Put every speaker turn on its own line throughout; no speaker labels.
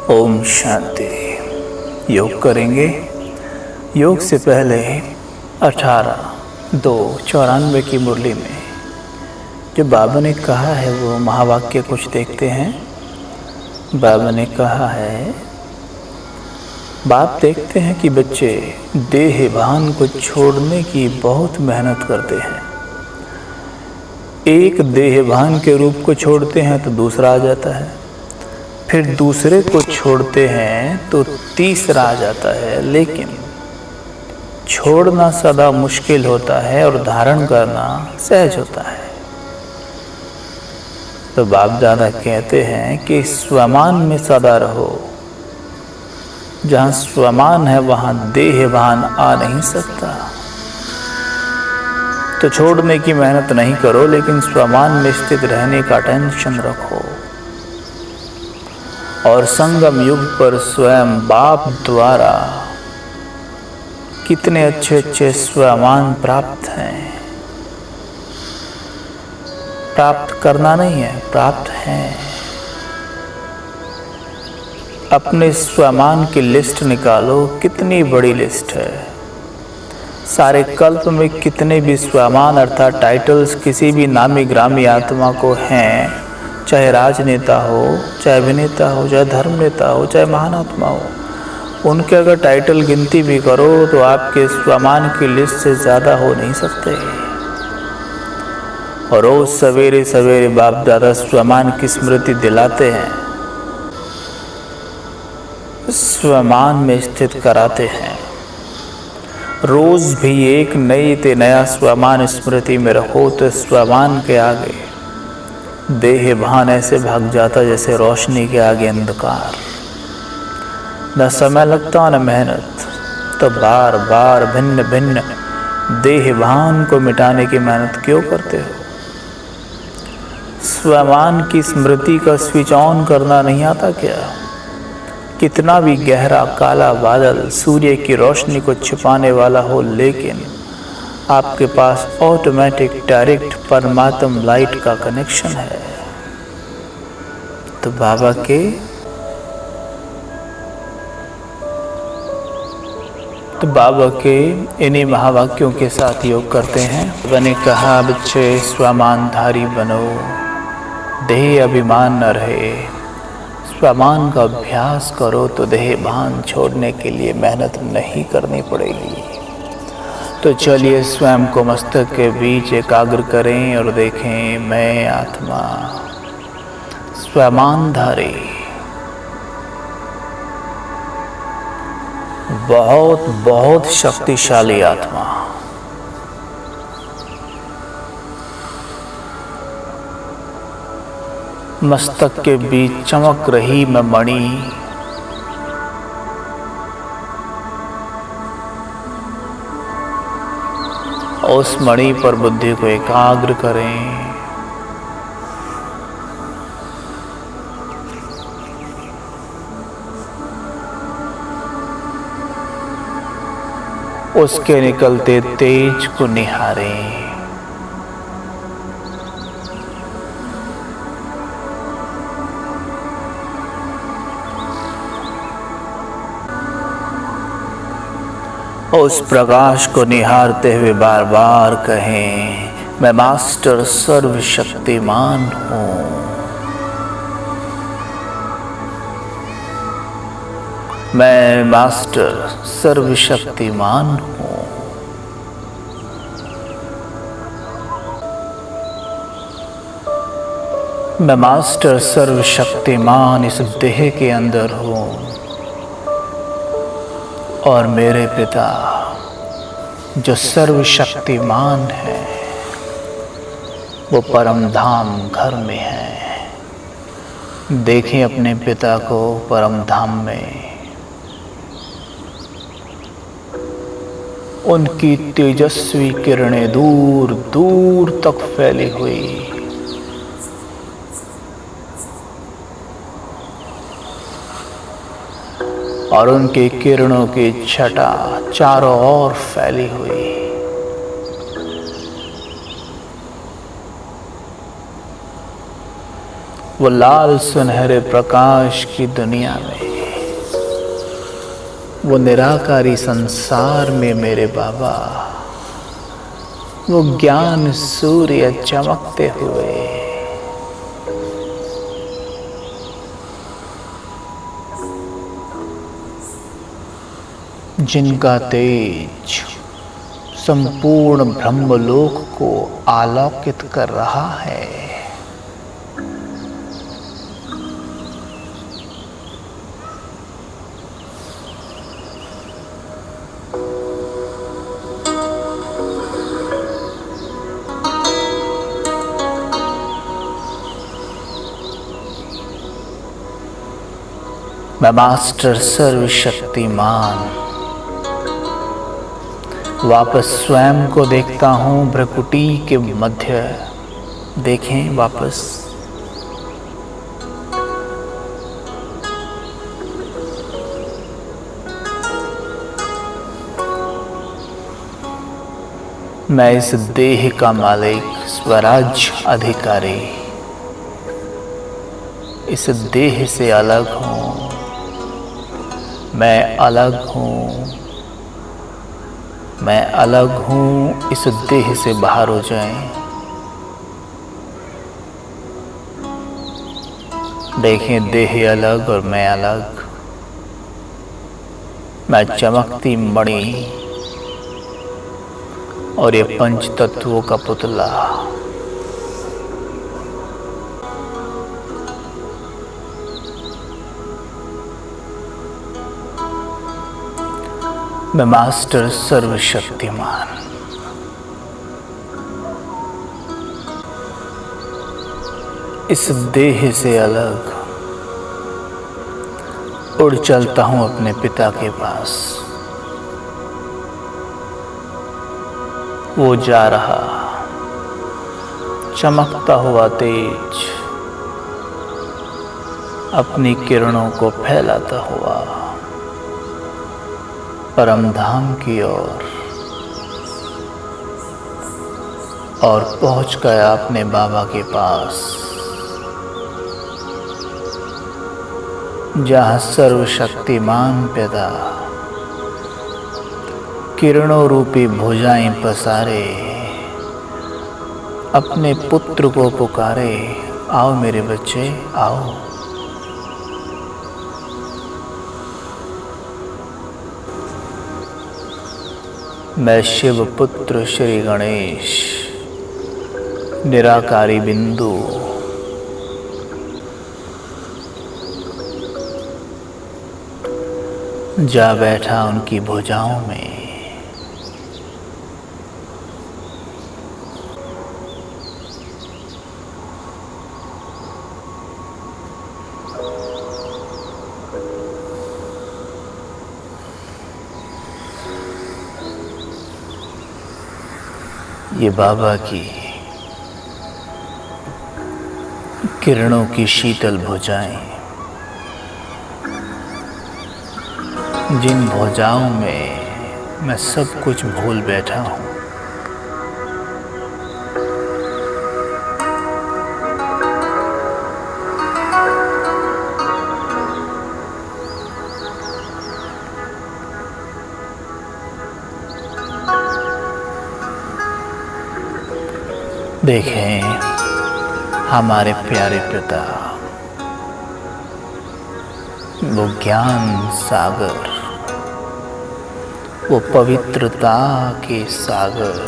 ओम शांति। योग करेंगे। योग से पहले 18/2/94 की मुरली में जो बाबा ने कहा है वो महावाक्य कुछ देखते हैं। बाबा ने कहा है, बाप देखते हैं कि बच्चे देहभान को छोड़ने की बहुत मेहनत करते हैं। एक देहभान के रूप को छोड़ते हैं तो दूसरा आ जाता है, फिर दूसरे को छोड़ते हैं तो तीसरा आ जाता है। लेकिन छोड़ना सदा मुश्किल होता है और धारण करना सहज होता है। तो बाप दादा कहते हैं कि स्वमान में सदा रहो। जहाँ स्वमान है वहाँ देहभान आ नहीं सकता। तो छोड़ने की मेहनत नहीं करो, लेकिन स्वमान में स्थित रहने का टेंशन रखो। और संगम युग पर स्वयं बाप द्वारा कितने अच्छे अच्छे स्वमान प्राप्त हैं। प्राप्त करना नहीं है, प्राप्त हैं। अपने स्वमान की लिस्ट निकालो, कितनी बड़ी लिस्ट है। सारे कल्प में कितने भी स्वमान अर्थात टाइटल्स किसी भी नामी ग्रामी आत्मा को हैं, चाहे राजनेता हो, चाहे अभिनेता हो, चाहे धर्म नेता हो, चाहे महान आत्मा हो, उनके अगर टाइटल गिनती भी करो तो आपके स्वमान की लिस्ट से ज़्यादा हो नहीं सकते। और रोज सवेरे सवेरे बाप दादा स्वमान की स्मृति दिलाते हैं, स्वमान में स्थित कराते हैं। रोज भी एक नई ते नया स्वमान स्मृति में रखो तो स्वमान के आगे देहभान ऐसे भाग जाता जैसे रोशनी के आगे अंधकार। न समय लगता न मेहनत। तो बार बार भिन्न भिन्न देहभान को मिटाने की मेहनत क्यों करते हो? स्वमान की स्मृति का स्विच ऑन करना नहीं आता क्या? कितना भी गहरा काला बादल सूर्य की रोशनी को छिपाने वाला हो, लेकिन आपके पास ऑटोमेटिक डायरेक्ट परमात्म लाइट का कनेक्शन है। तो बाबा के इन्हीं महावाक्यों के साथ योग करते हैं। बाबा ने कहा, बच्चे स्वमानधारी बनो, देह अभिमान न रहे। स्वमान का अभ्यास करो तो देहभान छोड़ने के लिए मेहनत नहीं करनी पड़ेगी। तो चलिए स्वयं को मस्तक के बीच एकाग्र करें और देखें, मैं आत्मा स्वमानधारी, बहुत बहुत शक्तिशाली आत्मा। मस्तक के बीच चमक रही मैं मणि, उस मणि पर बुद्धि को एकाग्र करें। उसके निकलते तेज को निहारें। उस प्रकाश को निहारते हुए बार बार कहें, मैं मास्टर सर्वशक्तिमान हूँ। मैं मास्टर सर्वशक्तिमान हूँ। मैं मास्टर सर्वशक्तिमान इस देह के अंदर हूँ। और मेरे पिता जो सर्वशक्तिमान है वो परम धाम घर में है। देखें अपने पिता को परम धाम में। उनकी तेजस्वी किरणें दूर दूर तक फैली हुई। और उनके किरणों की छटा चारों ओर फैली हुई। वो लाल सुनहरे प्रकाश की दुनिया में वो निराकारी संसार में मेरे बाबा, वो ज्ञान सूर्य चमकते हुए, जिनका तेज संपूर्ण ब्रह्मलोक को आलोकित कर रहा है। मैं मास्टर सर्वशक्तिमान वापस स्वयं को देखता हूं भ्रकुटी के मध्य। देखें वापस, मैं इस देह का मालिक, स्वराज अधिकारी, इस देह से अलग हूं। मैं अलग हूं, मैं अलग हूं, इस देह से बाहर हो जाएं। देखें, देह अलग और मैं अलग। मैं चमकती मणि और ये पंच तत्वों का पुतला। मैं मास्टर सर्वशक्तिमान, इस देह से अलग उड़ चलता हूं अपने पिता के पास। वो जा रहा, चमकता हुआ तेज, अपनी किरणों को फैलाता हुआ परम धाम की ओर, और पहुंच गया अपने बाबा के पास, जहां सर्वशक्तिमान पिता किरणों रूपी भुजाएं पसारे अपने पुत्र को पुकारे, आओ मेरे बच्चे आओ। मैं शिव पुत्र श्री गणेश, निराकारी बिंदु, जा बैठा उनकी भुजाओं में। ये बाबा की किरणों की शीतल भुजाएं, जिन भुजाओं में मैं सब कुछ भूल बैठा हूं। देखें हमारे प्यारे पिता, वो ज्ञान सागर, वो पवित्रता के सागर,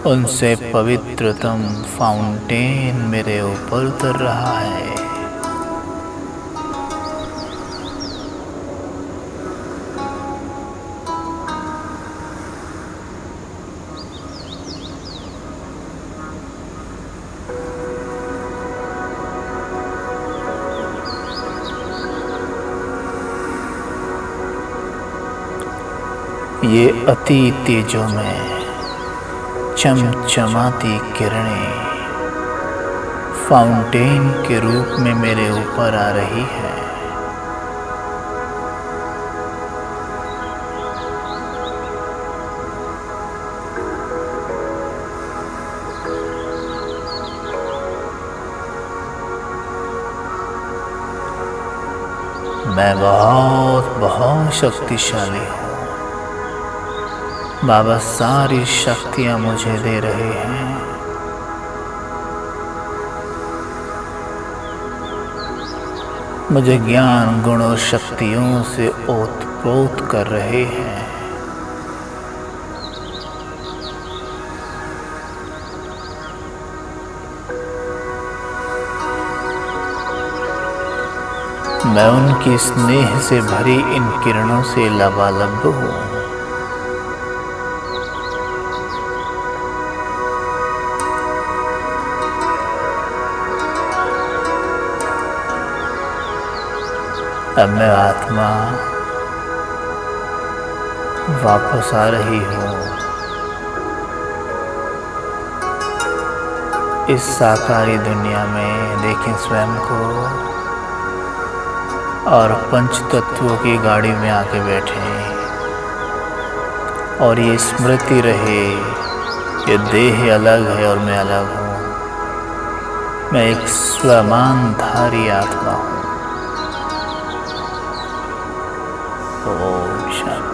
उनसे पवित्रतम फाउंटेन मेरे ऊपर उतर रहा है। ये अति तेजों में चमचमाती किरणें फाउंटेन के रूप में मेरे ऊपर आ रही है। मैं बहुत बहुत शक्तिशाली हूँ। बाबा सारी शक्तियाँ मुझे दे रहे हैं। मुझे ज्ञान गुण और शक्तियों से ओतप्रोत कर रहे हैं। मैं उनकी स्नेह से भरी इन किरणों से लबालब हूँ। अब मैं आत्मा वापस आ रही हूँ इस साकारी दुनिया में। देखें स्वयं को और पंच तत्वों की गाड़ी में आके बैठे और ये स्मृति रहे कि देह अलग है और मैं अलग हूँ। मैं एक स्वमानधारी आत्मा हूँ। ओम शांति।